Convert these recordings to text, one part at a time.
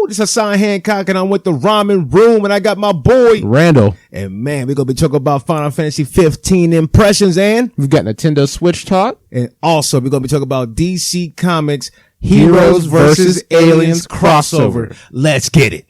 This is Hassan Hancock, and I'm with the Ramen Room, and I got my boy Randall. And man, we're gonna be talking about Final Fantasy 15 impressions, and we've got Nintendo Switch talk, and also we're gonna be talking about DC Comics Heroes versus Aliens crossover. Let's get it.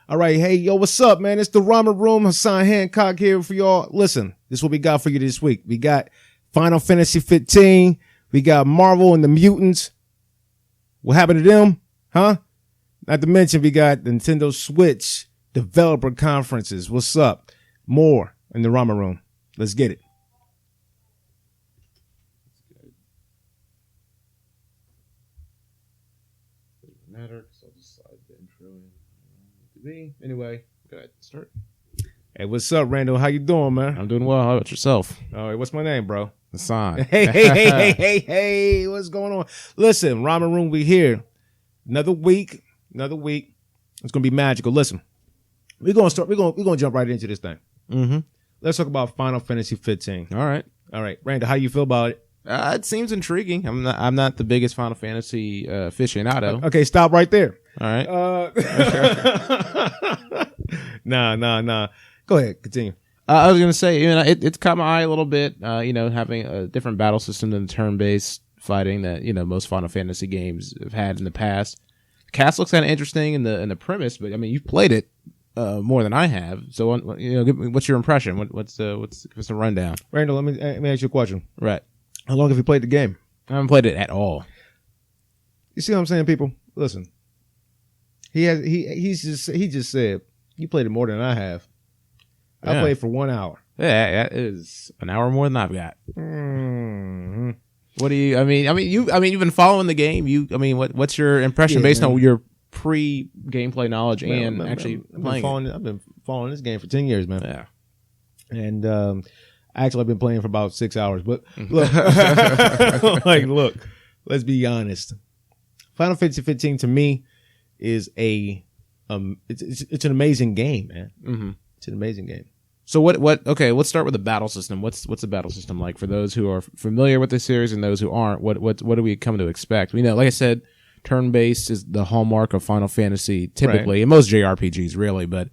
All right, hey, yo, what's up, man? It's the Ramen Room. Hassan Hancock here for y'all. Listen, this is what we got for you this week. We got Final Fantasy 15. We got Marvel and the Mutants. What happened to them? Huh? Not to mention, we got the Nintendo Switch developer conferences. What's up? More in the Ramen Room. Let's get it. Anyway, go ahead. Start. Hey, what's up, Randall? How you doing, man? I'm doing well. How about yourself? All right, what's my name, bro? Hassan. Hey, what's going on? Listen, Ramen Room, we here. Another week. It's gonna be magical. Listen, we're gonna jump right into this thing. Mm-hmm. Let's talk about Final Fantasy 15. All right, Randall, how you feel about it? It seems intriguing. I'm not the biggest Final Fantasy aficionado. Okay, stop right there. All right. Nah. Go ahead, continue. I was gonna say, it's caught my eye a little bit. Having a different battle system than the turn-based fighting that most Final Fantasy games have had in the past. Cast looks kind of interesting in the premise, but I mean, you've played it more than I have. So what's your impression? What's the rundown? Randall, let me ask you a question. Right. How long have you played the game? I haven't played it at all. You see what I'm saying, people? Listen. He just said you played it more than I have. I played for 1 hour. Yeah, that is an hour more than I've got. Mm-hmm. What do you? You've been following the game. What's your impression based on your pre-gameplay knowledge and actually playing? I've been following this game for 10 years, man. Yeah, and actually, I've been playing for about 6 hours. But look, let's be honest. Final Fantasy 15 to me is it's an amazing game, man. Mm-hmm. It's an amazing game. So what? Okay, let's start with the battle system. What's the battle system like for those who are familiar with the series and those who aren't? What do we come to expect? Like I said, turn-based is the hallmark of Final Fantasy typically, and most JRPGs really. But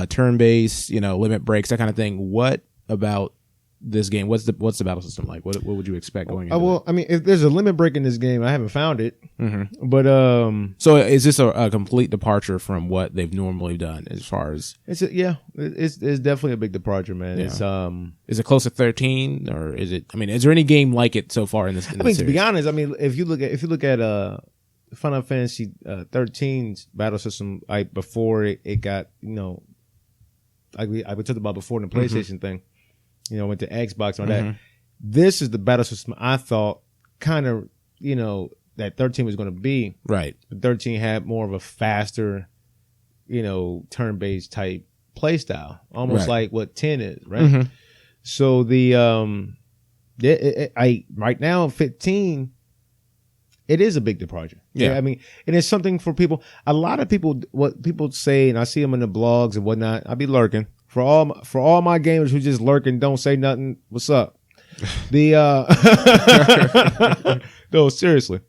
turn-based, limit breaks, that kind of thing. What about this game? What's the battle system like? What would you expect going into it? If there's a limit break in this game, I haven't found it. Mm-hmm. But so is this a complete departure from what they've normally done as far as? It's definitely a big departure, man. Yeah. It's is it close to 13 or is it? Is there any game like it so far in this? To be honest, if you look at Final Fantasy 13's battle system, before it got like we talked about before in the PlayStation thing. Went to Xbox on that. This is the battle system I thought kind of, that 13 was going to be. Right. 13 had more of a faster, turn-based type play style, almost like what 10 is, right? Mm-hmm. So right now 15, it is a big departure. Yeah. And it's something for people. A lot of people, what people say, and I see them in the blogs and whatnot, I be lurking. For all my gamers who just lurk and don't say nothing, what's up? No, seriously.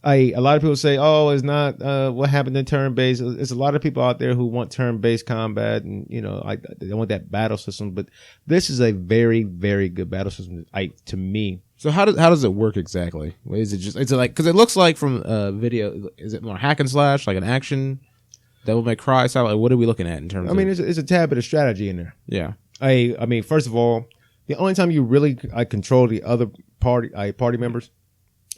A lot of people say, "Oh, it's not what happened in turn-based." It's a lot of people out there who want turn-based combat, and they want that battle system. But this is a very, very good battle system, to me. So how does it work exactly? Is it like because it looks like from video? Is it more hack and slash, like an action? Devil May Cry style. Like, what are we looking at in terms of? It's a tad bit of strategy in there. Yeah. First of all, the only time you really control the other party members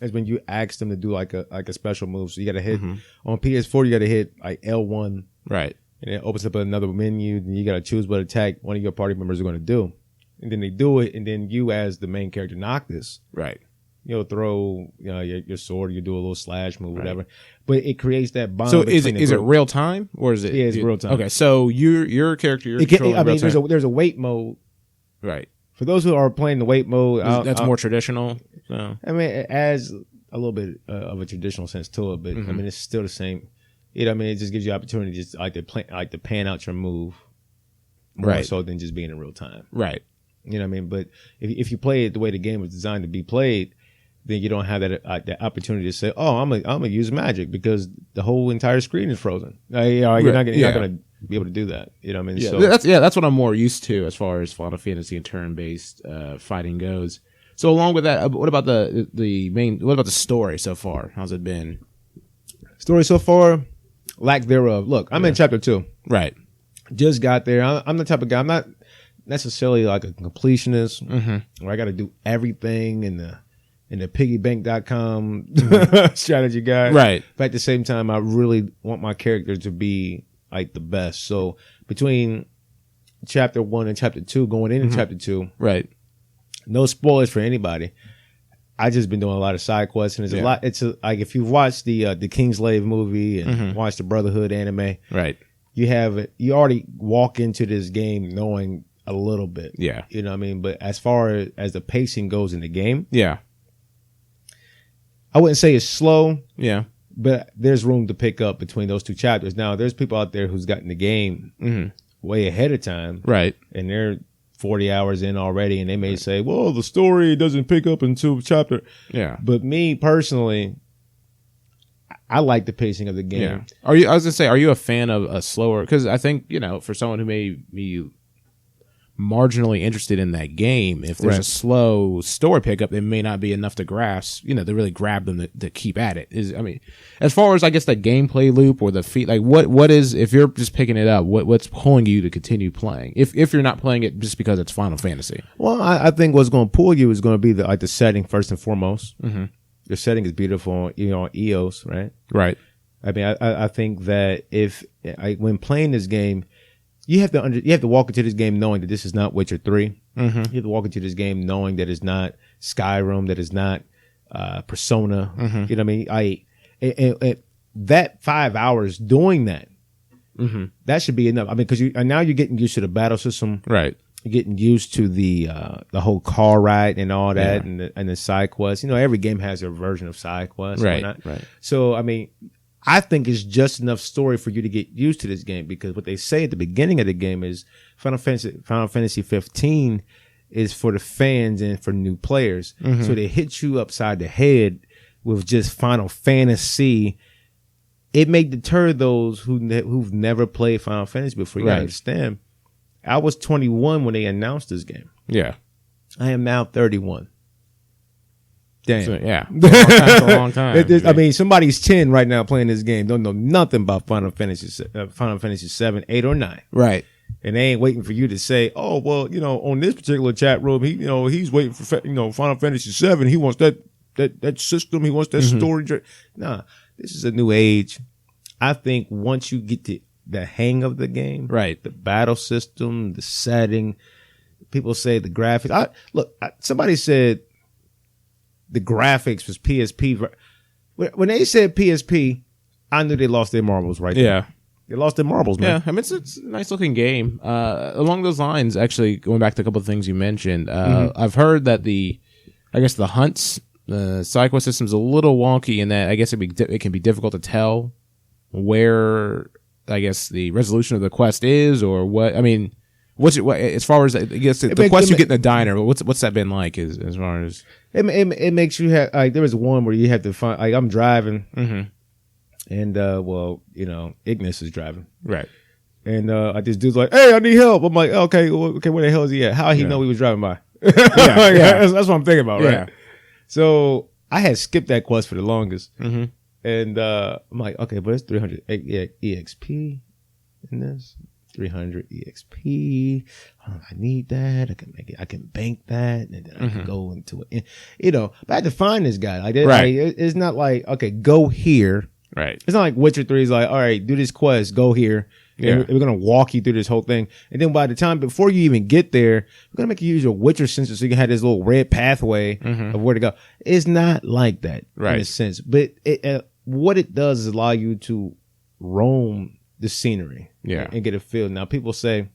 is when you ask them to do like a special move. So you got to hit on PS4. You got to hit L1, right, and it opens up another menu. And you got to choose what attack one of your party members are going to do, and then they do it, and then you as the main character knock this. Right. Throw your sword, you do a little slash move, whatever. But it creates that bond. So is it real time or is it? Yeah, it's real time. Okay, so your character, there's there's a wait mode, right? For those who are playing the wait mode, That's more traditional. So. I mean, it adds a little bit of a traditional sense to it, but I mean, it's still the same. You know, what I mean, it just gives you opportunity just to pan out your move more so than just being in real time. Right. You know what I mean? But if you play it the way the game was designed to be played, then you don't have that opportunity to say, "Oh, I'm gonna use magic," because the whole entire screen is frozen. You're not gonna be able to do that. You know what I mean? Yeah, so, that's what I'm more used to as far as Final Fantasy and turn-based fighting goes. So along with that, what about what about the story so far? How's it been? Story so far, lack thereof. Look, I'm in chapter 2. Right. Just got there. I'm the type of guy. I'm not necessarily like a completionist, where I got to do everything in the piggybank.com strategy guide. Right. But at the same time, I really want my character to be like the best. So between chapter 1 and chapter 2, going into chapter 2, right. No spoilers for anybody. I just been doing a lot of side quests, and there's a lot. It's like if you've watched the Kingslave movie and watched the Brotherhood anime, right? You already walk into this game knowing a little bit. Yeah. You know what I mean? But as far as the pacing goes in the game, yeah, I wouldn't say it's slow. Yeah. But there's room to pick up between those two chapters. Now, there's people out there who's gotten the game way ahead of time. Right. And they're 40 hours in already, and they may say, well, the story doesn't pick up until chapter. Yeah. But me personally, I like the pacing of the game. Yeah. I was going to say, are you a fan of a slower? Because I think, for someone who may be marginally interested in that game, if there's a slow story pickup, it may not be enough to grasp, to really grab them to keep at it. As far as I guess the gameplay loop or the feat, like what is, if you're just picking it up, what's pulling you to continue playing? If you're not playing it just because it's Final Fantasy. Well, I think what's going to pull you is going to be the setting first and foremost. Mm-hmm. The setting is beautiful, on EOS, right? Right. I mean, I think that when playing this game, you have to walk into this game knowing that this is not Witcher 3. Mm-hmm. You have to walk into this game knowing that it's not Skyrim, that it's not Persona. Mm-hmm. You know what I mean? That 5 hours doing that, that should be enough. I mean, because now you're getting used to the battle system, right? You're getting used to the whole car ride and all that, and the side quests. Every game has their version of side quests, right? Right. So, I mean, I think it's just enough story for you to get used to this game, because what they say at the beginning of the game is Final Fantasy 15 is for the fans and for new players. Mm-hmm. So they hit you upside the head with just Final Fantasy. It may deter those who've never played Final Fantasy before. You gotta understand, I was 21 when they announced this game. Yeah. I am now 31. Damn. So, yeah. It's a long time. I mean, somebody's 10 right now playing this game. Don't know nothing about Final Fantasy 7, 8, or 9. Right. And they ain't waiting for you to say, oh, well, on this particular chat room, he's waiting for, Final Fantasy 7. He wants that system. He wants that story. Nah, this is a new age. I think once you get to the hang of the game, right, the battle system, the setting, people say the graphics. Somebody said the graphics was PSP. When they said PSP, I knew they lost their marbles right there. Yeah. They lost their marbles, man. Yeah, I mean, it's a nice looking game. Along those lines, actually, going back to a couple of things you mentioned, I've heard that the hunts, the side quest system's a little wonky in that I guess it can be difficult to tell where, I guess, the resolution of the quest is, or what. I mean, as far as I guess the quest you get in the diner, what's that been like as far as it makes you have, like, there was one where you have to find, like, I'm driving, and Ignis is driving, right, and this dude's like, hey, I need help. I'm like, okay, where the hell is he at? How he know he was driving by? That's what I'm thinking about, right? Yeah. So I had skipped that quest for the longest, and I'm like, okay, but it's 300 EXP in this. 300 EXP. I need that. I can make it. I can bank that, and then I can go into it. But I had to find this guy. Like, it's not like, okay, go here. Right. It's not like Witcher 3 is like, all right, do this quest, go here. Yeah. We're gonna walk you through this whole thing, and then by the time before you even get there, we're gonna make you use your Witcher senses so you can have this little red pathway of where to go. It's not like that, in a sense, but what it does is allow you to roam the scenery, and get a feel. Now, people say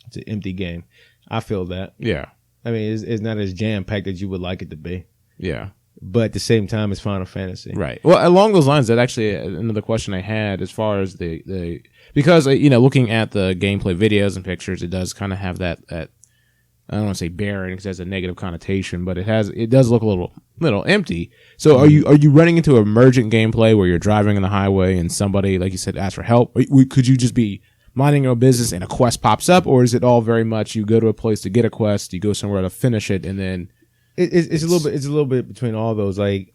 it's an empty game. I feel that. Yeah. I mean, it's not as jam packed as you would like it to be, Yeah. but at the same time, it's Final Fantasy. Right. Well, along those lines, that actually another question I had as far as the because looking at the gameplay videos and pictures, it does kind of have that I don't want to say barren because it has a negative connotation, but it does look a little empty. So are you running into emergent gameplay where you're driving on the highway and somebody, like you said, asks for help? Could you just be minding your own business and a quest pops up, or is it all very much you go to a place to get a quest, you go somewhere to finish it, and then it's a little bit between all those. Like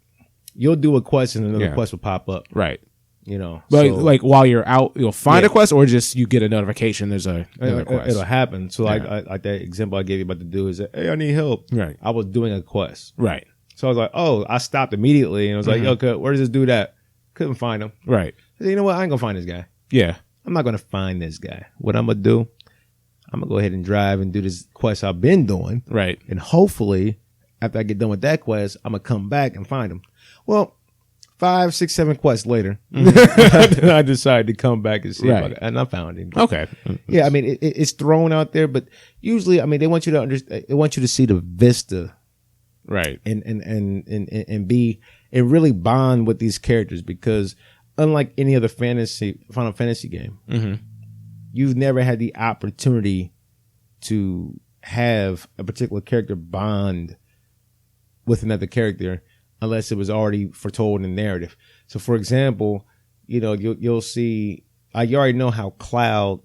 you'll do a quest and another quest will pop up. Right. But like while you're out, you'll find a quest, or just you get a notification. There's another quest. It'll happen. So like that example I gave you about the dude is that, hey, I need help. Right. I was doing a quest. Right. So I was like, oh, I stopped immediately and I was like, okay, where does this dude at? Couldn't find him. Right. I said, you know what? I ain't gonna find this guy. Yeah. I'm not gonna find this guy. What I'm gonna do? I'm gonna go ahead and drive and do this quest I've been doing. Right. And hopefully, after I get done with that quest, I'm gonna come back and find him. Well, 5, 6, 7 quests later, I decided to come back and see about it, and I found him. Okay. Yeah, I mean it's thrown out there, but usually, I mean they want you to understand. They want you to see the vista, right, and be and really bond with these characters because unlike any other Final Fantasy game, you've never had the opportunity to have a particular character bond with another character unless it was already foretold in the narrative. So, for example, you'll see, you already know how Cloud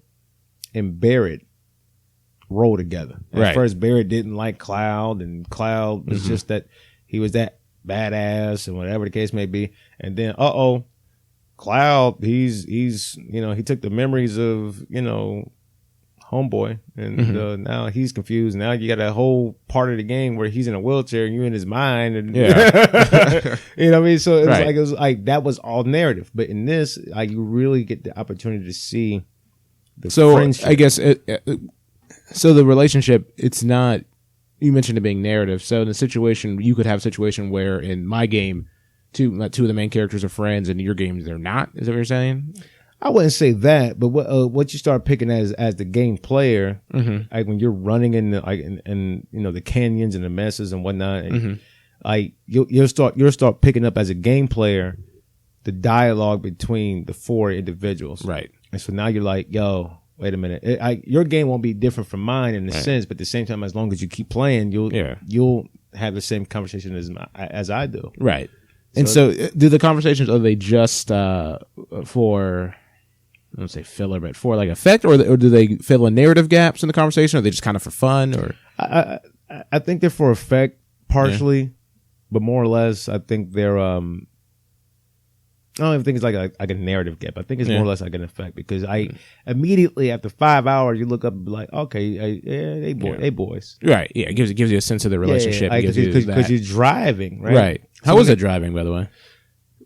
and Barrett roll together. At first, Barrett didn't like Cloud, and Cloud was just that he was that badass and whatever the case may be. And then, Cloud, he took the memories of, homeboy, and now he's confused. Now you got a whole part of the game where he's in a wheelchair and you're in his mind, and you know what I mean. So it was like that was all narrative, but in this, you really get the opportunity to see the friendship. I guess so the relationship. It's not. You mentioned it being narrative. So in the situation, you could have a situation where in my game, two of the main characters are friends, and in your game they're not. Is that what you're saying? I wouldn't say that, but what you start picking as the game player, like when you're running in the the canyons and the messes and whatnot, and, you'll start picking up as a game player the dialogue between the 4 individuals, right? And so now you're like, yo, wait a minute, your game won't be different from mine in a sense, but at the same time, as long as you keep playing, you'll have the same conversation as I do, right? And so do the conversations, are they just for, I don't say filler, but for like effect, or do they fill in narrative gaps in the conversation? Or are they just kind of for fun? Or I think they're for effect partially, but more or less, I think they're. I don't even think it's like a narrative gap. I think it's more or less like an effect because immediately after 5 hours, you look up and be like, okay, they boys, right? Yeah, it gives you a sense of the relationship because you're driving, right? Right. How was it driving, by the way?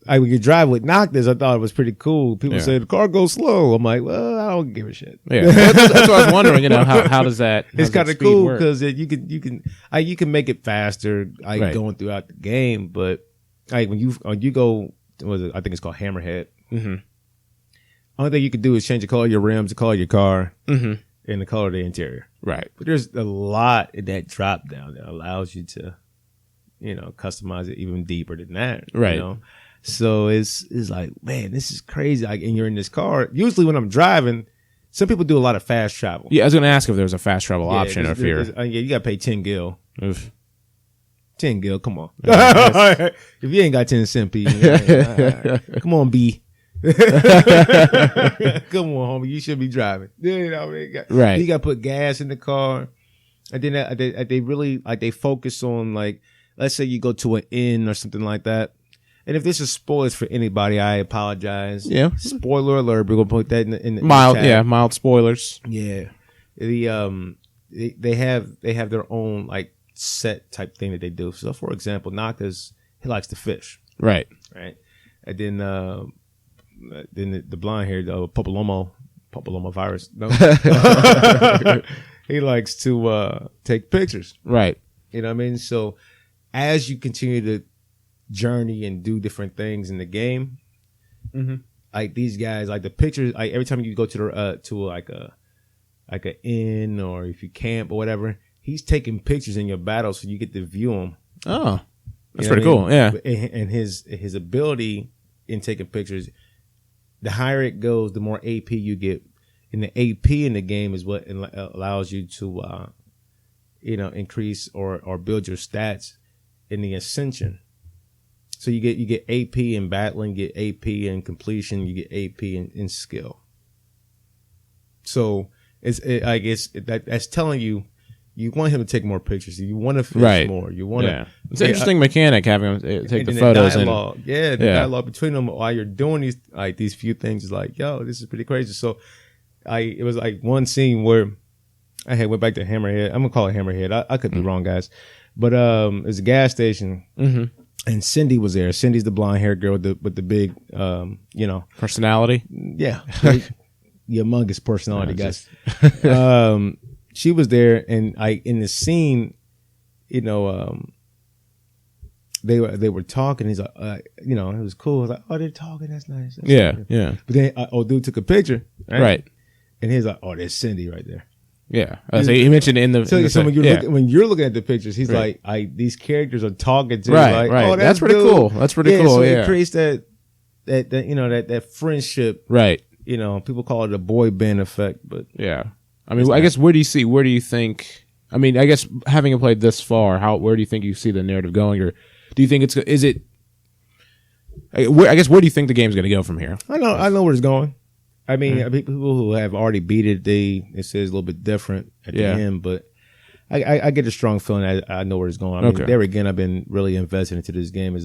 When you drive with Noctis, I thought it was pretty cool. People say the car goes slow. I'm like, well, I don't give a shit. Yeah, that's what I was wondering. How does that? It's kind of cool because you can make it faster, going throughout the game. But when you go, I think it's called Hammerhead. Only thing you can do is change the color of your rims, the color of your car, and the color of the interior. Right. But there's a lot in that drop down that allows you to, customize it even deeper than that. Right. So it's like, man, this is crazy. And you're in this car. Usually when I'm driving, some people do a lot of fast travel. Yeah, I was going to ask if there was a fast travel option or if you're. You got to pay 10 gil. Oof. 10 gil, come on. If you ain't got 10 cent P, come on, B. Come on, homie. You should be driving. Right. You got to put gas in the car. And then they really, they focus on, let's say you go to an inn or something like that. And if this is spoilers for anybody, I apologize. Yeah. Spoiler alert. We're gonna put that in mild. Yeah, mild spoilers. Yeah. They have their own set type thing that they do. So for example, Noctis, he likes to fish. Right. Right. And then the blonde haired papilloma virus. No. He likes to take pictures. Right. You know what I mean? So as you continue to journey and do different things in the game, these guys, the pictures, every time you go to an inn or if you camp or whatever, he's taking pictures in your battles so you get to view them. Oh, that's You know pretty what I cool. mean? Yeah. And his ability in taking pictures, the higher it goes, the more AP you get. And the AP in the game is what allows you to, increase or build your stats in the Ascension. So you get AP in battling, you get AP in completion, you get AP in skill. So that's telling you want him to take more pictures. You want to fish more. You want to. It's an interesting mechanic having him take the photos dialogue. The dialogue between them while you're doing these few things is like, yo, this is pretty crazy. So it was like one scene where I went back to Hammerhead. I'm gonna call it Hammerhead. I could be wrong, guys, but it was a gas station. Mm-hmm. And Cindy was there. Cindy's the blonde haired girl with the big, personality. Yeah, humongous personality, guys. She was there, and in the scene, they were talking. He's like, it was cool. I was like, oh, they're talking. That's nice. That's yeah. But then dude took a picture, Right. And he's like, oh, there's Cindy right there. Yeah. So he mentioned in the. So when you're looking at the pictures, he's like, these characters are talking to right. Oh, that's pretty cool. That's pretty cool. So yeah. it creates that friendship. Right. People call it a boy band effect, but yeah. I mean, I guess where do you think? I mean, I guess having played this far, where do you think you see the narrative going, or do you think is it? I guess where do you think the game's going to go from here? I know where it's going. I mean, people who have already beat it, it says a little bit different at the end, but I get a strong feeling I know where it's going. I mean, there again, I've been really invested into this game.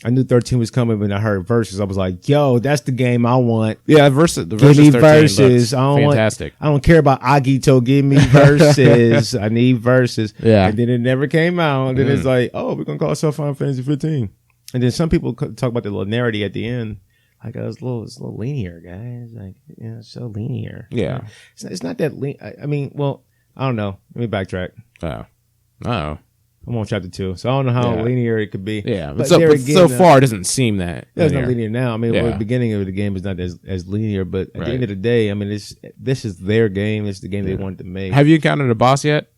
I knew 13 was coming when I heard Versus. I was like, yo, that's the game I want. Yeah, the Versus 13 Versus. Fantastic. I don't care about Agito. Give me Versus. I need Versus. Yeah. And then it never came out. And then it's like, oh, we're going to call ourselves Final Fantasy 15. And then some people talk about the linearity at the end. Like, it's a little linear, guys. Like, it's so linear. Yeah. It's not that I mean, well, I don't know. Let me backtrack. Oh. I'm on chapter 2, so I don't know how linear it could be. Yeah, but so far it doesn't seem that. It's not linear now. I mean, the beginning of the game is not as linear, but at the end of the day, I mean, this is their game. It's the game they wanted to make. Have you encountered a boss yet?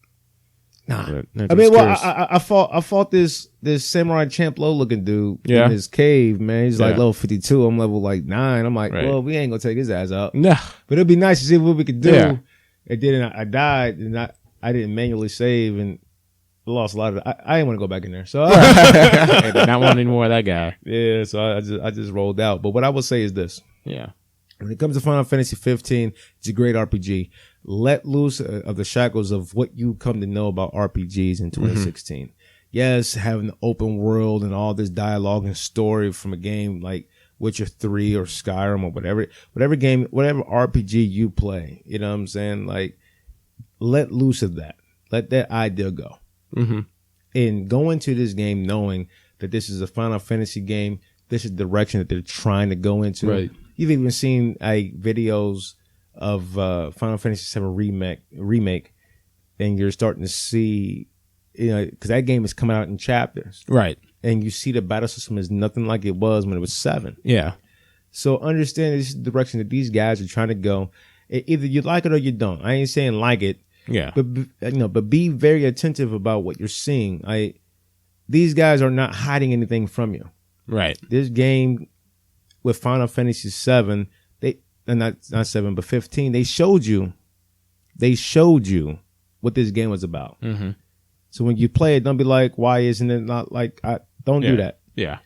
Nah. I mean, well, I fought this Samurai Champloo looking dude in his cave, man. He's like level 52. I'm level like 9. I'm like, well, we ain't gonna take his ass out. No. But it'd be nice to see what we could do. Yeah. And then I died, and I didn't manually save, and lost a lot of I didn't want to go back in there. So I did not want any more of that guy. Yeah, so I just rolled out. But what I will say is this. Yeah. When it comes to Final Fantasy 15, it's a great RPG. Let loose of the shackles of what you come to know about RPGs in 2016. Yes, having the open world and all this dialogue and story from a game like Witcher 3 or Skyrim or whatever game, whatever RPG you play, you know what I'm saying? Like, let loose of that. Let that idea go. Mm-hmm. And go into this game knowing that this is a Final Fantasy game. This is the direction that they're trying to go into. Right. You've even seen videos of Final Fantasy VII remake, and you're starting to see, because that game is coming out in chapters, right? And you see the battle system is nothing like it was when it was 7. Yeah. So understand this is the direction that these guys are trying to go. Either you like it or you don't. I ain't saying like it. Yeah. But be very attentive about what you're seeing. These guys are not hiding anything from you. Right. This game with Final Fantasy 7, not 7, but 15, they showed you what this game was about. Mm-hmm. So when you play it, don't be like, why isn't it not like, don't do that. Yeah.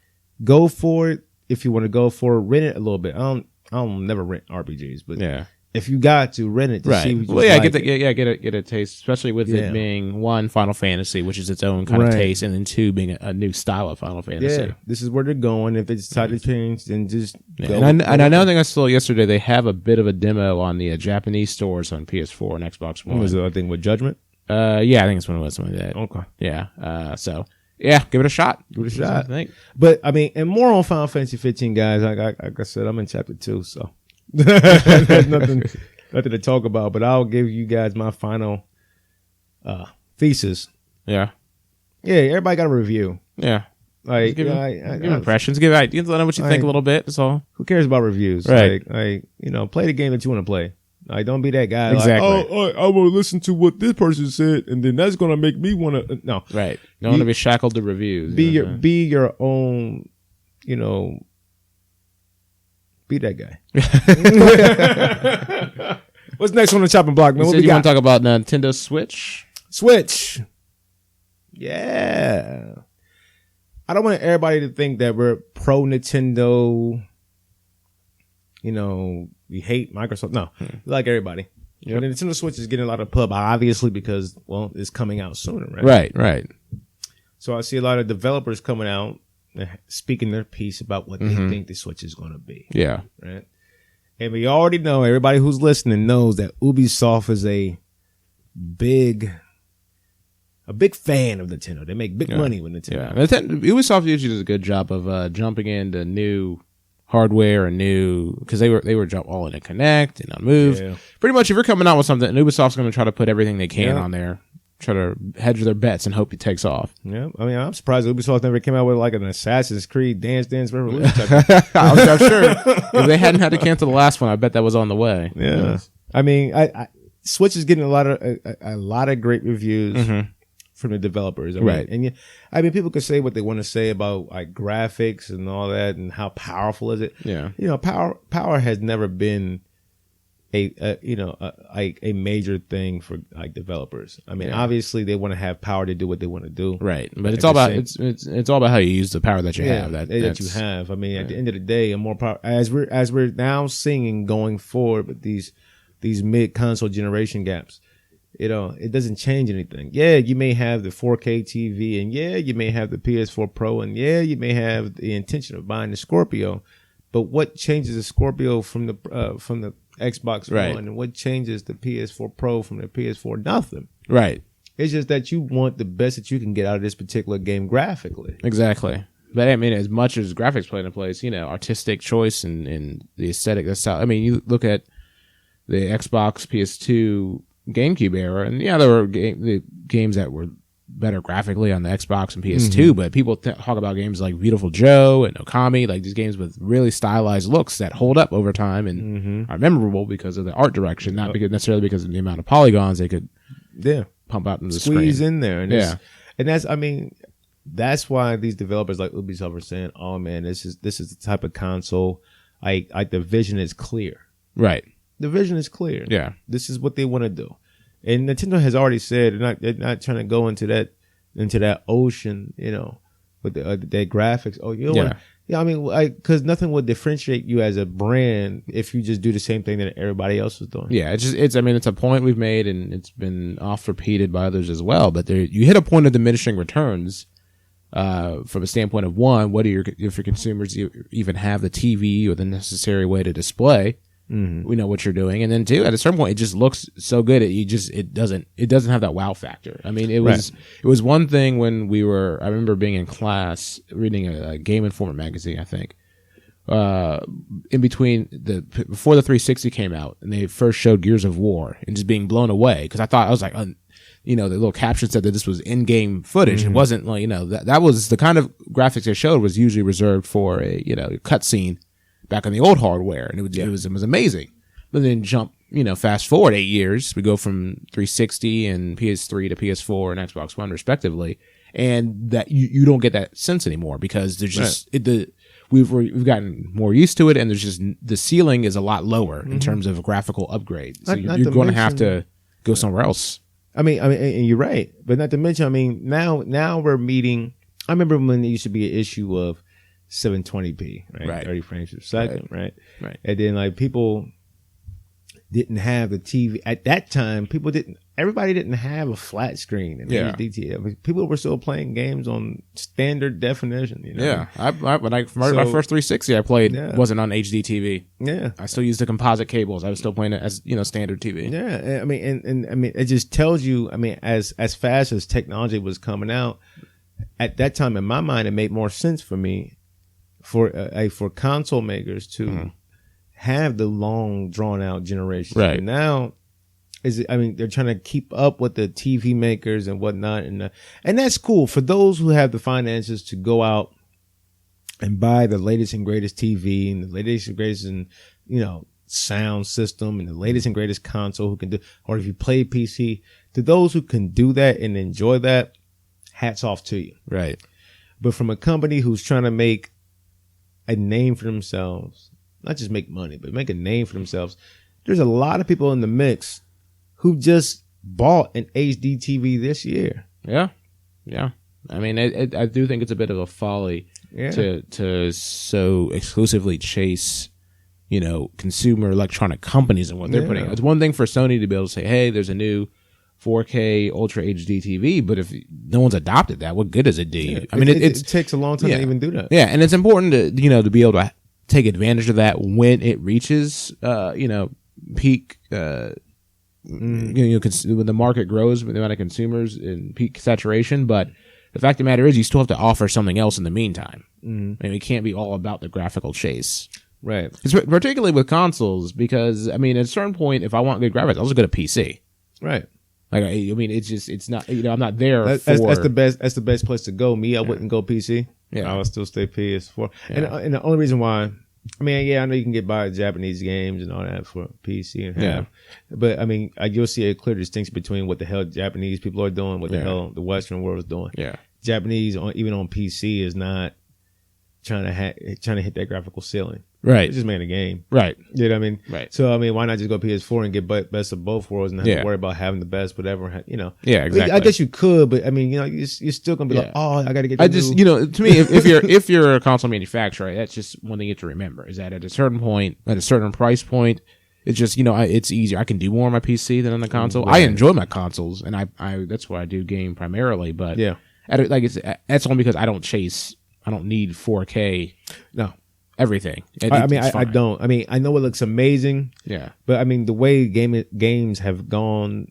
Go for it if you want to go for it. Rent it a little bit. I don't never rent RPGs, but if you got to rent it to see what you like. Get a taste, especially with it being one Final Fantasy, which is its own kind of taste, and then 2 being a new style of Final Fantasy. Yeah, this is where they're going. If it's time to change, then just go. And I know, I think I saw yesterday they have a bit of a demo on the Japanese stores on PS4 and Xbox One. What was it, I think, with Judgment? Yeah, I think it's one of those, something like that. Okay. Yeah. So yeah, give it a shot. Give it a shot. I think. But I mean, and more on Final Fantasy 15, guys. Like I said, I'm in chapter 2, so there's nothing to talk about. But I'll give you guys my final thesis. Yeah. Yeah. Everybody got a review. Yeah. Like, give impressions. Give ideas. Let know what you think a little bit. That's all. Who cares about reviews? Right. Like, play the game that you want to play. Like, don't be that guy. Exactly. Like, oh, I will listen to what this person said, and then that's gonna make me want to. No, Right. You don't want to be shackled to reviews. be your own. You know, be that guy. What's next on the chopping block, man? You What said we you want got? to talk about Nintendo Switch? Switch. Yeah. I don't want everybody to think that we're pro Nintendo. You know, we hate Microsoft. No, we like everybody. Yep. But the Nintendo Switch is getting a lot of pub, obviously, because, well, it's coming out sooner, right? Right, right. So I see a lot of developers coming out and speaking their piece about what they think the Switch is going to be, Yeah. right? And we already know, everybody who's listening knows that Ubisoft is a big fan of Nintendo. They make big money with Nintendo. Yeah. Ubisoft usually does a good job of jumping into new hardware and new, because they were jump all in Connect and on Move. Yeah. Pretty much, if you're coming out with something, Ubisoft's going to try to put everything they can Yeah. on there, try to hedge their bets and hope it takes off. Yeah, I mean, I'm surprised Ubisoft never came out with like an Assassin's Creed Dance Revolution type of I'm sure if they hadn't had to cancel the last one, I bet that was on the way. Yeah, I mean, I Switch is getting a lot of great reviews from the developers, Right. And I mean, people could say what they want to say about like graphics and all that, and how powerful is it? Yeah. You know, power has never been a major thing for like developers. I mean, obviously they want to have power to do what they want to do, Right, but At it's all the about same- it's all about how you use the power that you have. that That's you have. I mean, at the end of the day, a more power as we're now seeing going forward with these mid console generation gaps. You know, it doesn't change anything. Yeah, you may have the 4K TV, and yeah, you may have the PS4 Pro, and yeah, you may have the intention of buying the Scorpio. But what changes the Scorpio from the Xbox Right. One, and what changes the PS4 Pro from the PS4? Nothing. right. It's just that you want the best that you can get out of this particular game graphically. Exactly. But I mean, as much as graphics play into place, you know, artistic choice and the aesthetic, that's how, I mean, you look at the Xbox, PS2, GameCube era, and yeah, there were the games that were better graphically on the Xbox and PS2, but people talk about games like Beautiful Joe and Okami, like these games with really stylized looks that hold up over time and are memorable because of the art direction, not because necessarily because of the amount of polygons they could pump out into the Squeeze screen. in there. And Yeah. and that's, I mean, that's why these developers like Ubisoft are saying, "Oh man, this is the type of console. Like the vision is clear. Right. The vision is clear. Yeah. This is what they want to do." And Nintendo has already said they're not trying to go into that ocean, you know, with their graphics. Oh, you know what? Yeah, I mean, because nothing would differentiate you as a brand if you just do the same thing that everybody else was doing. Yeah, I mean, it's a point we've made, and it's been oft repeated by others as well. But you hit a point of diminishing returns from a standpoint of one, if your consumers even have the TV or the necessary way to display, we know what you're doing, and then two, at a certain point, it just looks so good, it doesn't have that wow factor. I mean, it was one thing when I remember being in class reading a Game Informer magazine, I think. In between before the 360 came out and they first showed Gears of War and just being blown away because I was like, you know, the little caption said that this was in-game footage. It wasn't like, you know, that was the kind of graphics they showed was usually reserved for a, you know, cutscene back on the old hardware, and it was amazing. But then fast forward 8 years, we go from 360 and PS3 to PS4 and Xbox One respectively, and that you don't get that sense anymore because there's just we've gotten more used to it, and there's just the ceiling is a lot lower in terms of graphical upgrade. So you're going to have to go somewhere else. I mean, and you're right, but not to mention, I mean, now we're meeting. I remember when there used to be an issue of 720p, right? 30 frames per second, right? And then like people didn't have the TV at that time. Everybody didn't have a flat screen and HDTV. I mean, people were still playing games on standard definition. You know? Yeah, my first 360 I played wasn't on HD TV. Yeah, I still used the composite cables. I was still playing it as standard TV. Yeah, I mean, and I mean, it just tells you. I mean, as fast as technology was coming out at that time, in my mind, it made more sense for me for console makers to have the long drawn out generations. Right. And now they're trying to keep up with the TV makers and whatnot, and that's cool for those who have the finances to go out and buy the latest and greatest TV and the latest and greatest and sound system and the latest and greatest console who can do, or if you play PC, to those who can do that and enjoy that, hats off to you. Right. But from a company who's trying to make a name for themselves, not just make money, but make a name for themselves, there's a lot of people in the mix who just bought an HD TV this year. Yeah. Yeah. I mean, I do think it's a bit of a folly to so exclusively chase, consumer electronic companies and what they're putting out. It's one thing for Sony to be able to say, hey, there's a new 4K Ultra HD TV, but if no one's adopted that, what good does it do you? Yeah. I mean, it takes a long time to even do that. Yeah, and it's important to to be able to take advantage of that when it reaches peak. When the market grows with the amount of consumers in peak saturation, but the fact of the matter is, you still have to offer something else in the meantime. And it can't be all about the graphical chase. Right. It's particularly with consoles, because, I mean, at a certain point, if I want good graphics, I'll just go to PC. Right. Like, I mean, it's not, I'm not there that's the best. That's the best place to go. I wouldn't go PC. Yeah. I would still stay PS4. Yeah. And the only reason why, I mean, I know you can get by Japanese games and all that for PC and have, but I mean, you'll see a clear distinction between what the hell Japanese people are doing, what the hell the Western world is doing. Yeah. Japanese, even on PC, is not trying to hit that graphical ceiling. Right. It's just making a game. Right. You know what I mean? Right. So, I mean, why not just go PS4 and get best of both worlds and not have to worry about having the best, whatever, Yeah, exactly. I guess you could, but I mean, you're still going to be like, oh, I got to get the to me, if you're a console manufacturer, that's just one thing you have to remember, is that at a certain point, at a certain price point, it's just, it's easier. I can do more on my PC than on the console. Right. I enjoy my consoles, and I that's why I do game primarily, but that's only because I don't need 4K. No. Everything. I don't. I mean, I know it looks amazing. Yeah. But I mean, the way games have going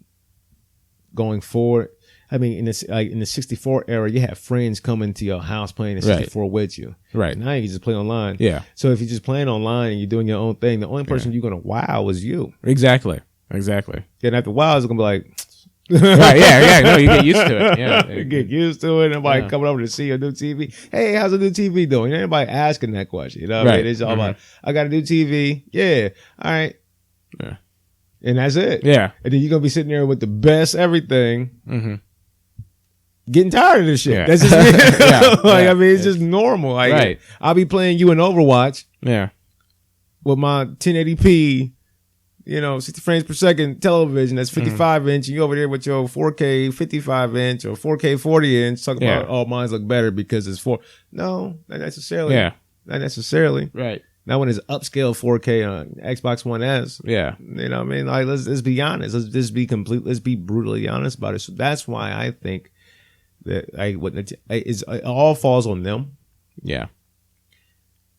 forward. I mean, in the 64 era, you have friends coming to your house playing the 64 with you. Right. Now you just play online. Yeah. So if you're just playing online and you're doing your own thing, the only person you're gonna wow is you. Exactly. And after a while, it's gonna be like. Right, yeah. No, you get used to it. Yeah. You get used to it. Nobody coming over to see your new TV. Hey, how's the new TV doing? Anybody asking that question? You know what I mean? It's all about, I got a new TV. Yeah. All right. Yeah. And that's it. Yeah. And then you're going to be sitting there with the best everything. Getting tired of this shit. Yeah. That's just I mean, it's just normal. Right. I'll be playing you in Overwatch. Yeah. With my 1080p, 60 frames per second television that's 55 inch, and you over there with your 4K 55 inch or 4K 40 inch talking about, oh, mine's look better because it's 4. No, not necessarily. Yeah. Not necessarily. Right. Not when it's upscale 4K on Xbox One S. Yeah. You know what I mean? Like, let's be honest. Let's be brutally honest about it. So that's why I think that it all falls on them. Yeah.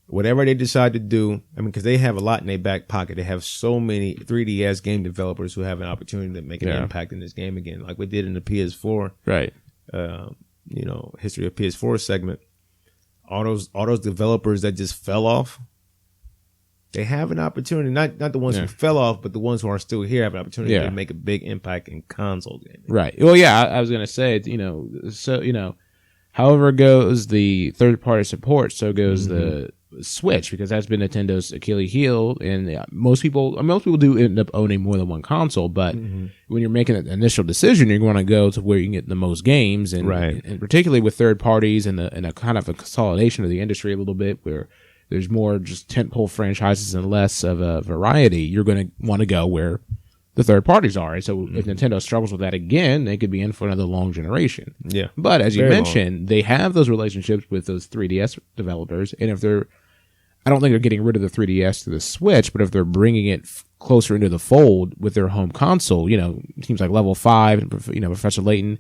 Whatever they decide to do, I mean, because they have a lot in their back pocket. They have so many 3DS game developers who have an opportunity to make an impact in this game again, like we did in the PS4, right? History of PS4 segment. All those developers that just fell off, they have an opportunity. Not the ones who fell off, but the ones who are still here have an opportunity to make a big impact in console gaming. Right. Well, yeah, I was gonna say, however goes the third party support, so goes the Switch, because that's been Nintendo's Achilles heel, and most people do end up owning more than one console, but when you're making an initial decision, you're going to go to where you can get the most games, and particularly with third parties and a kind of a consolidation of the industry a little bit, where there's more just tentpole franchises and less of a variety, you're going to want to go where the third parties are. And so if Nintendo struggles with that again, they could be in for another long generation. Yeah. But as you mentioned, they have those relationships with those 3DS developers, and if I don't think they're getting rid of the 3DS to the Switch, but if they're bringing it closer into the fold with their home console, teams like Level 5, Professor Layton,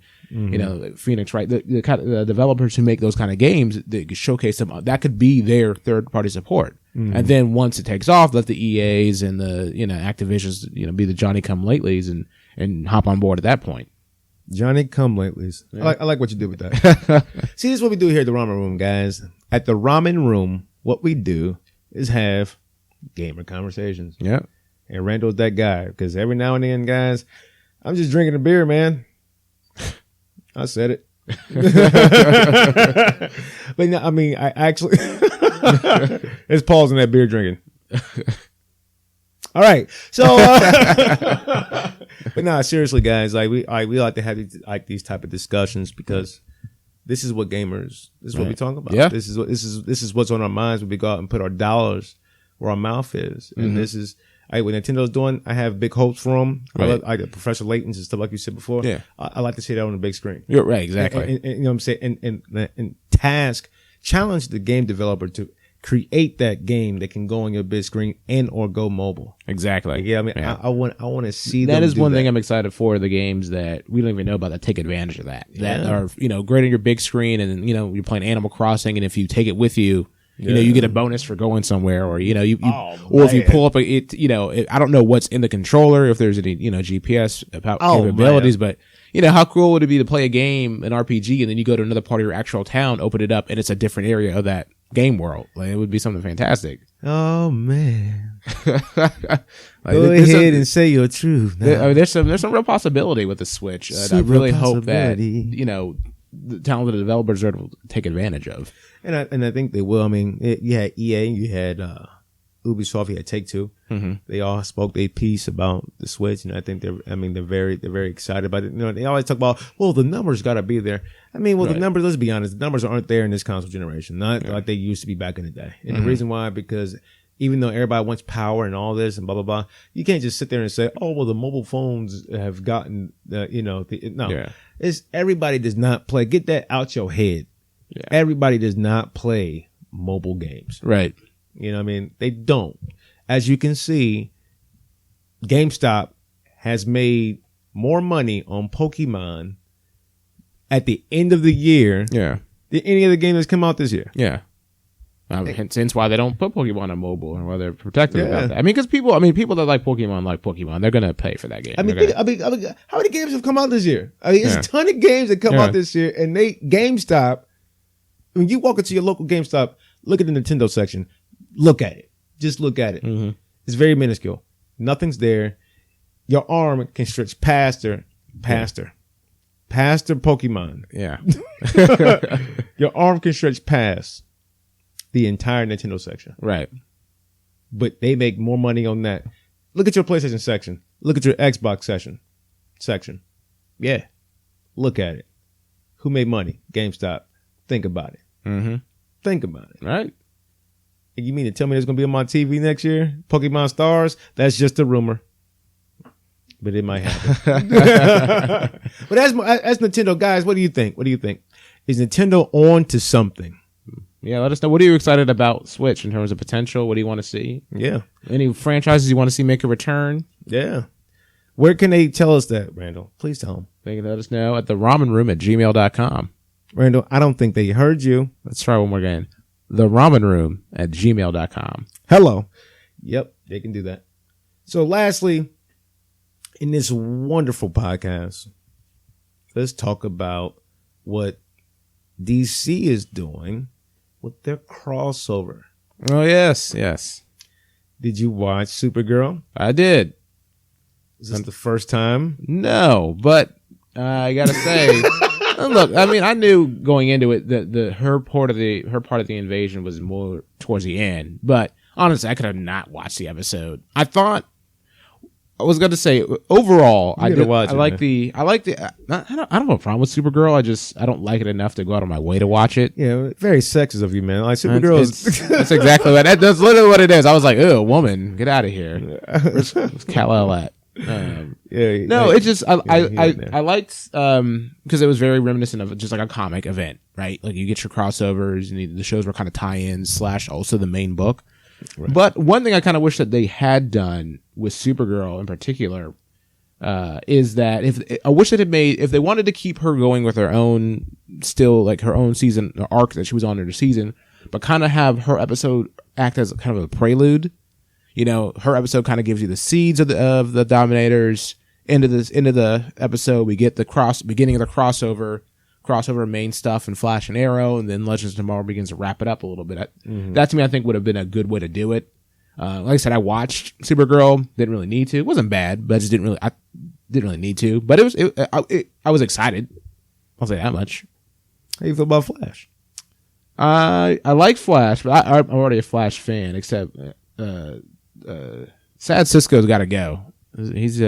Phoenix, right? The developers who make those kind of games, they could showcase them. That could be their third party support. And then once it takes off, let the EAs and the, Activisions, be the Johnny come latelys and hop on board at that point. Johnny come latelys. Yeah. I like what you did with that. See, this is what we do here at the Ramen Room, guys. At the Ramen Room, what we do is have gamer conversations. Yeah. And Randall's that guy, because every now and then, guys, I'm just drinking a beer, man. I said it. But no, I mean, I actually, there's pause in that beer drinking. All right. So, but nah, seriously, guys, like we like to have these type of discussions because this is what gamers, this is what we talk about. Yeah. This is what's on our minds when we go out and put our dollars where our mouth is. And this is, what Nintendo's doing, I have big hopes for them. Right. I Professor Layton's and stuff like you said before. Yeah. I like to see that on the big screen. You're right, exactly. And you know what I'm saying? And challenge the game developer to create that game that can go on your big screen and or go mobile. Exactly. Yeah, I mean, I want to see that them is do one that. thing I'm excited for, the games that we don't even know about that take advantage of that. That Yeah. are, great on your big screen, and you're playing Animal Crossing, and if you take it with you, you get a bonus for going somewhere, or or if you pull up I don't know what's in the controller, if there's any GPS about capabilities, but how cool would it be to play a game, an RPG, and then you go to another part of your actual town, open it up, and it's a different area of that game world. Like, it would be something fantastic. Oh man, Like, go ahead and say your truth. there's some real possibility with the Switch. I really hope that possibility. the talented developers are able to take advantage of. And I think they will. I mean, you had EA, you had Ubisoft, you had Take-Two. Mm-hmm. They all spoke their piece about the Switch, and I think they're very excited about it. They always talk about, well, the numbers got to be there. I mean, well, the numbers. Let's be honest, the numbers aren't there in this console generation, not like they used to be back in the day. And the reason why, because even though everybody wants power and all this and blah blah blah, you can't just sit there and say, oh, well, the mobile phones have gotten, no. Yeah. It's everybody does not play. Get that out your head. Yeah. Everybody does not play mobile games. Right. You know what I mean? They don't. As you can see, GameStop has made more money on Pokemon at the end of the year Yeah. than any other game that's come out this year. Yeah. Hence why they don't put Pokemon on mobile, or why they're protective about that. I mean, because people that like Pokemon, they're gonna pay for that game. I mean, how many games have come out this year? I mean, there's a ton of games that come out this year, and GameStop, when you walk into your local GameStop, look at the Nintendo section. Look at it. Just look at it. Mm-hmm. It's very minuscule. Nothing's there. Your arm can stretch past Pokemon. Yeah. Your arm can stretch past the entire Nintendo section. Right. But they make more money on that. Look at your PlayStation section. Look at your Xbox section. Yeah. Look at it. Who made money? GameStop. Think about it. Mm-hmm. Think about it. Right. You mean to tell me there's going to be on my TV next year? Pokemon Stars? That's just a rumor. But it might happen. But as Nintendo, guys, what do you think? Is Nintendo on to something? Yeah, let us know. What are you excited about Switch in terms of potential? What do you want to see? Yeah. Any franchises you want to see make a return? Yeah. Where can they tell us that, Randall? Please tell them. They can let us know at the ramenroom@gmail.com. Randall, I don't think they heard you. Let's try one more again. The ramenroom@gmail.com. Hello. Yep, they can do that. So lastly, in this wonderful podcast, let's talk about what DC is doing with their crossover. Oh, yes. Did you watch Supergirl? I did. Is this the first time? No, but I gotta say, look, I mean, I knew going into it that her part of the invasion was more towards the end. But honestly, I could have not watched the episode. I was going to say overall, I don't have a problem with Supergirl. I don't like it enough to go out of my way to watch it. Yeah, very sexist of you, man. Like Supergirl is. That's exactly what. That's literally what it is. I was like, "Oh, woman, get out of here." Where's Kal-El at? It's just I liked because it was very reminiscent of just like a comic event, right? Like you get your crossovers, and the shows were kind of tie-ins / also the main book. Right. But one thing I kind of wish that they had done with Supergirl in particular is that if they wanted to keep her going with her own her own season arc that she was on in the season, but kind of have her episode act as kind of a prelude. Her episode kind of gives you the seeds of the Dominators. Into the episode, we get the beginning of the crossover main stuff and Flash and Arrow, and then Legends of Tomorrow begins to wrap it up a little bit. That to me, I think would have been a good way to do it. Like I said, I watched Supergirl, didn't really need to. It wasn't bad, but I didn't really need to. But I was excited. I'll say that much. How you feel about Flash? I like Flash, but I'm already a Flash fan, except Sad Cisco's got to go. He's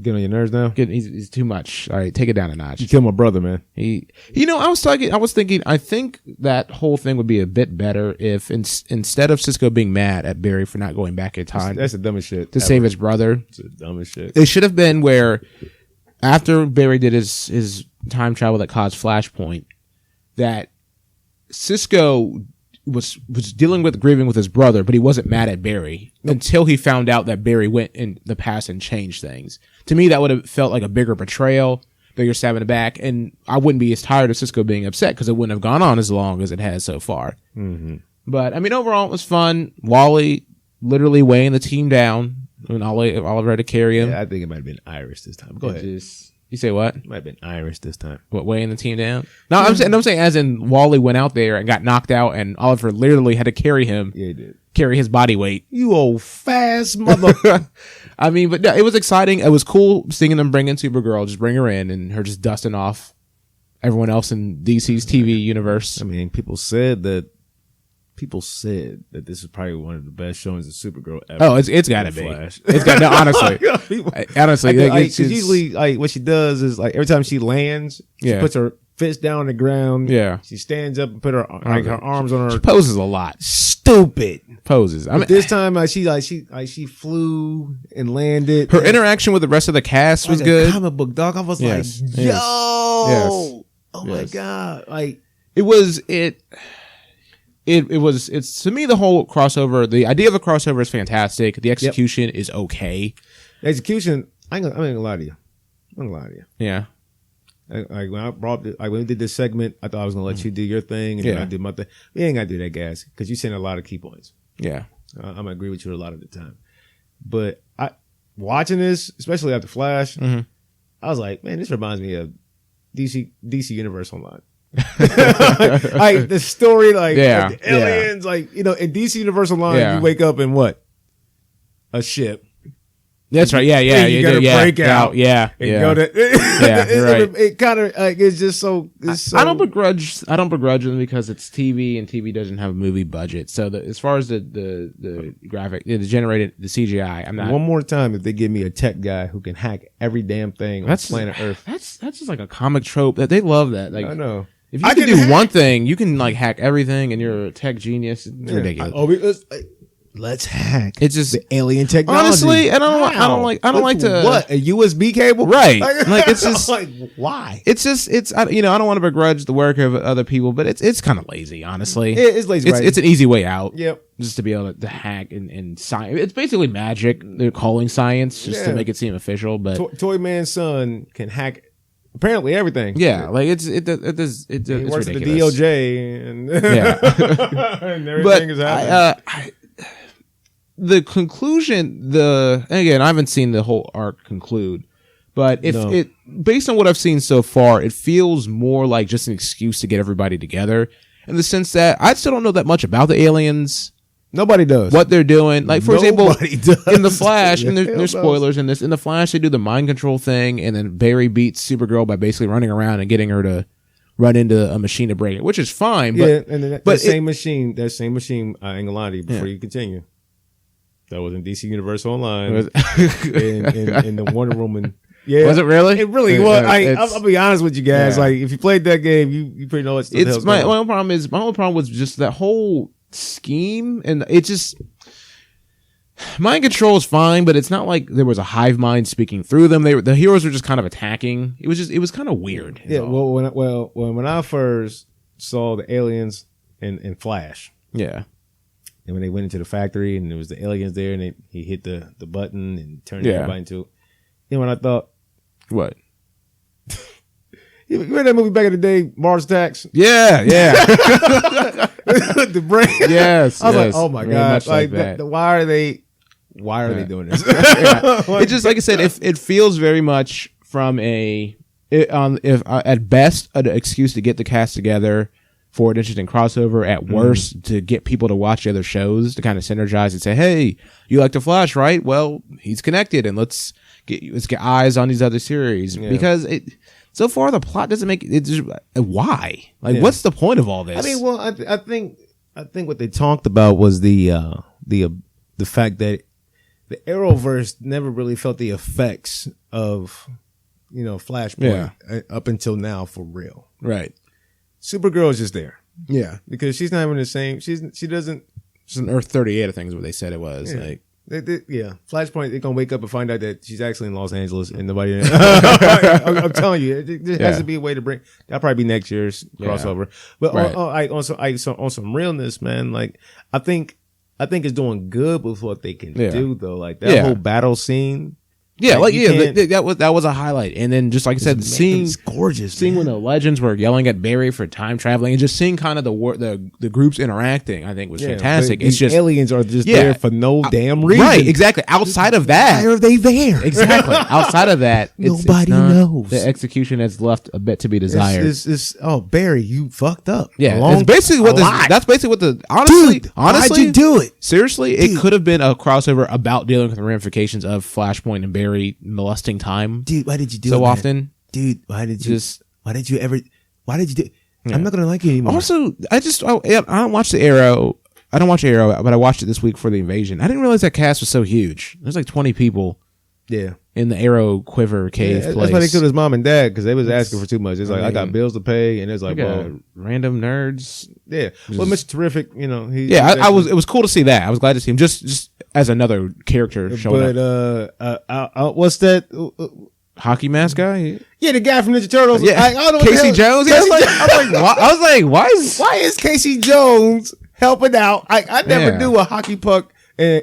Get on your nerves now. he's too much. All right, take it down a notch. You killed my brother, man. I was thinking. I think that whole thing would be a bit better if instead of Cisco being mad at Barry for not going back in time, That's the dumbest shit to save his brother. It's the dumbest shit. It should have been where after Barry did his time travel that caused Flashpoint, that Cisco was dealing with grieving with his brother, but he wasn't mad at Barry until he found out that Barry went in the past and changed things. To me, that would have felt like a bigger betrayal, bigger stab in the back, and I wouldn't be as tired of Cisco being upset because it wouldn't have gone on as long as it has so far. Mm-hmm. But I mean, overall, it was fun. Wally literally weighing the team down, and Oliver had to carry him. Yeah, I think it might have been Iris this time. Go ahead. You say what? It might have been Iris this time. What, weighing the team down? No, I'm saying as in Wally went out there and got knocked out, and Oliver literally had to carry him. Yeah, he did. Carry his body weight. You old fast mother. I mean, but no, it was exciting. It was cool seeing them bring in Supergirl, just bring her in, and her just dusting off everyone else in DC's TV universe. I mean, people said that this is probably one of the best showings of Supergirl ever. Oh, it's got to be. Flash. It's got no, honestly. Honestly, because usually, like, what she does is, like, every time she lands, she puts her fist down on the ground. Yeah, she stands up and put her arms on her. She poses a lot. Stupid poses. I mean, this time, she flew and landed. Her interaction with the rest of the cast was good. Comic book dog. I was like, yo, oh my god, like it was it. It's to me, the whole crossover, the idea of a crossover is fantastic. The execution is okay. The execution, I ain't gonna lie to you. Yeah. When I brought when we did this segment, I thought I was gonna let you do your thing and then I do my thing. We ain't gotta do that, guys, because you sent a lot of key points. Yeah. I'm gonna agree with you a lot of the time. But watching this, especially after Flash, I was like, man, this reminds me of DC Universe Online. Like the story, like the aliens, like, you know, in DC Universe Online, you wake up in what? A ship. That's right. Yeah. You gotta break out. Yeah. And go to, you're right. It kind of like it's just so. I don't begrudge them because it's TV and TV doesn't have a movie budget. So as far as the graphic, the CGI, I'm not. One more time, if they give me a tech guy who can hack every damn thing on planet Earth, that's just like a comic trope that they love. That, like, I know. If you can do one thing, you can like hack everything, and you're a tech genius. It's ridiculous. Let's hack. It's just the alien technology. Honestly, and I don't like to what, a USB cable, right? Like it's just like, why? It's I don't want to begrudge the work of other people, but it's kind of lazy, honestly. It's lazy. It's an easy way out. Yep. Just to be able to hack and science. It's basically magic. They're calling science just to make it seem official. But Toy Man's son can hack apparently everything. Yeah, like it's he works ridiculous. at the DOJ and and everything is happening. The conclusion, and again, I haven't seen the whole arc conclude, but based on what I've seen so far, it feels more like just an excuse to get everybody together, in the sense that I still don't know that much about the aliens. Nobody does what they're doing. Like, for example, in the Flash, and there's spoilers in this. In the Flash, they do the mind control thing, and then Barry beats Supergirl by basically running around and getting her to run into a machine to break it, which is fine. But, and then that same machine, I ain't gonna lie to you before you continue. That was in DC Universe Online in the Wonder Woman. Yeah, was it really? It really was. I'll be honest with you guys. Like, if you played that game, you pretty know what's the hell's going on. My only problem was just that whole scheme, and it just mind control is fine, but it's not like there was a hive mind speaking through them. The heroes were just kind of attacking. It was kind of weird. Yeah. When I first saw the aliens in Flash. Yeah. And when they went into the factory and there was the aliens there and he hit the button and turned everybody into, when I thought, what? You remember that movie back in the day, Mars Attacks? Yeah. The brain. Yes. I was like, oh my God. Like that. Why are they doing this? It just, like I said, it feels very much from at best, an excuse to get the cast together for an interesting crossover, at worst to get people to watch the other shows, to kind of synergize and say, hey, you like The Flash, right? Well, he's connected, and let's get eyes on these other series. Because so far the plot doesn't make it. Just, why? Like, what's the point of all this? I mean, well, I think what they talked about was the fact that the Arrowverse never really felt the effects of, Flashpoint up until now for real. Right. Supergirl is just there Yeah. because she's not even the same. She doesn't. It's an Earth 38, I think is what they said it was. Yeah. Like, Flashpoint, they're gonna wake up and find out that she's actually in Los Angeles and nobody. I'm telling you, there has to be a way to bring. That'll probably be next year's crossover. But Right. on some realness, man. Like I think it's doing good with what they can do though. Like that whole battle scene. Yeah, you can't- that was a highlight. And then just like I said, seeing it's gorgeous, seeing when the legends were yelling at Barry for time traveling, and just seeing kind of the groups interacting, I think was fantastic. It's These just aliens are just there for no damn reason. right, exactly. Outside of that, Why are they there? exactly. Outside of that, Nobody not- knows. The execution has left a bit to be desired. It's Barry, you fucked up. Yeah, Along it's basically what a lot. that's basically what the Dude, honestly, why'd you do it? seriously, it could have been a crossover about dealing with the ramifications of Flashpoint and Barry molesting time Dude, why did you do so it, man? often. Dude, why did you Just do I'm not gonna like you anymore. also, I don't watch the Arrow. I don't watch Arrow, but I watched it this week for the invasion. I didn't realize that cast was so huge. There's like 20 people yeah. in the Arrow Quiver cave That's place. why they killed his mom and dad because they was asking for too much. It's like I got bills to pay, and it's We like, got well, random nerds. yeah. Well, Mr. Terrific, he Yeah, I was. It was cool to see that. I was glad to see him just as another character showing But up. what's that? Hockey mask guy. Yeah, the guy from Ninja Turtles. Yeah, I don't know what the Casey hell- Jones. Yeah, I was like, why is Why is Casey Jones helping out? I never Yeah. knew a hockey puck and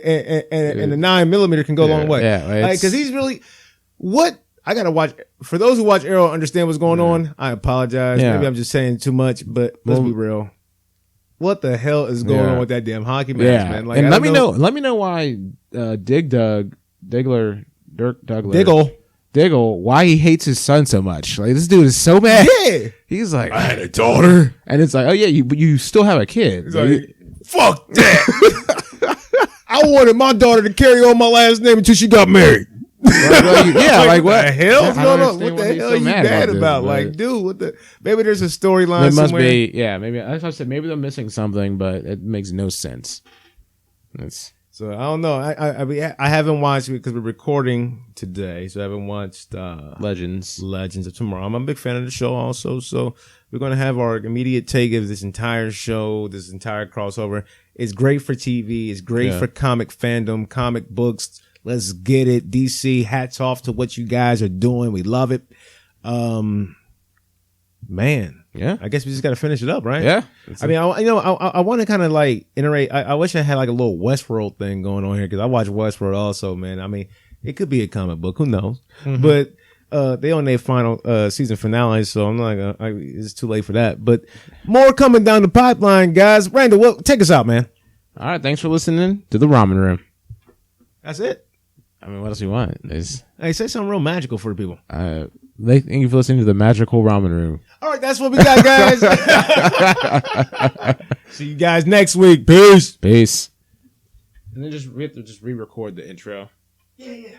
the 9mm can go a long way. Yeah, because he's really what I gotta watch. For those who watch Arrow, understand what's going on. I apologize. Yeah. Maybe I'm just saying too much, but let's be real. What the hell is going on with that damn hockey mask, man? Like, and I let don't me know why Diggle, why he hates his son so much. Like, this dude is so mad. Yeah. He's like, I had a daughter, and it's like, oh yeah, but you still have a kid. He's like, fuck that. I wanted my daughter to carry on my last name until she got married. Like what the hell's I going don't on? understand What why the he's hell so are you mad mad about about? this, Like, but- dude, what the? Maybe there's a storyline It must somewhere. be, maybe that's what I said. Maybe they're missing something, but it makes no sense. It's So I don't know. I haven't watched it because we're recording today, so I haven't watched Legends. Legends of Tomorrow. I'm a big fan of the show also, so we're gonna have our immediate take of this entire show, this entire crossover. It's great for TV. It's great for comic fandom, comic books. Let's get it. DC, hats off to what you guys are doing. We love it. Man. Yeah. I guess we just got to finish it up, right? Yeah. I mean, I want to kind of like iterate. I wish I had like a little Westworld thing going on here because I watch Westworld also, man. I mean, it could be a comic book. Who knows? But they on their final season finale, so I'm not gonna, it's too late for that. But more coming down the pipeline, guys. Randall, take us out, man. All right. Thanks for listening to the Ramen Room. That's it. I mean, what else do you want? Hey, say something real magical for the people. Thank you for listening to the Magical Ramen Room. All right, that's what we got, guys. See you guys next week. Peace. Peace. And then we have to re-record the intro. Yeah.